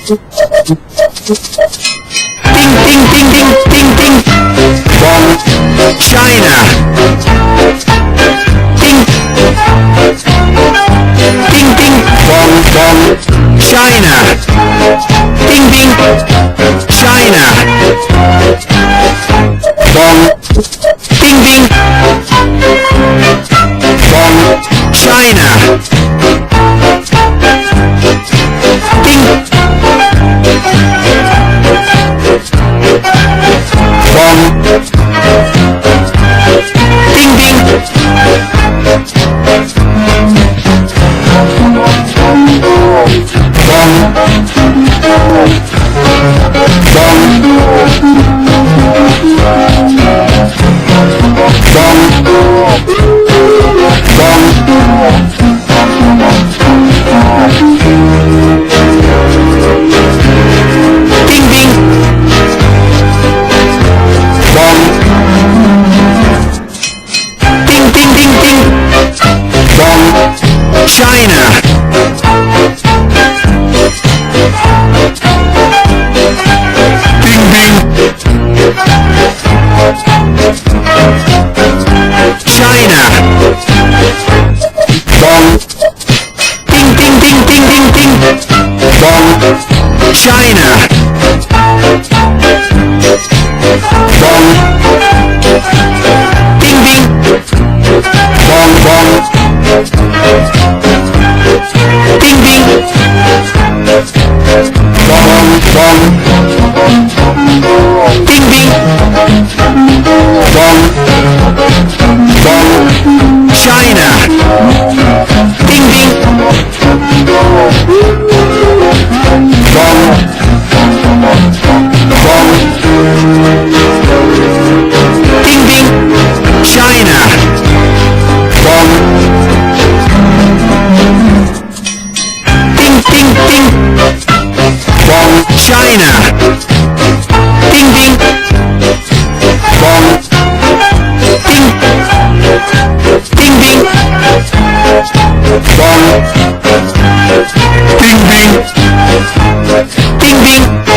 Ding ding ding ding ding ding. Bong. China. Ding. Ding ding. Bong bong. China. Ding ding. China. Bong. Ding ding. Bong. China. Ding. Bong. Ding ding. Bong. Bong. Bong. Bong. Ding ding. Bong. Ding ding ding ding. Bong. China. Ding ding. China. Bong. Ding ding ding ding ding ding. Bong. China. Bong. Ding ding. Bong bong. Ding ding. Bong bong. Ding ding. Bong. Bong. China. Ding ding. Bong. Bong. Ding ding. China. Bong. Ding ding ding. Bong. China. Ding ding. Bong. Ding. Ding ding. Bong. Ding ding. Ding ding.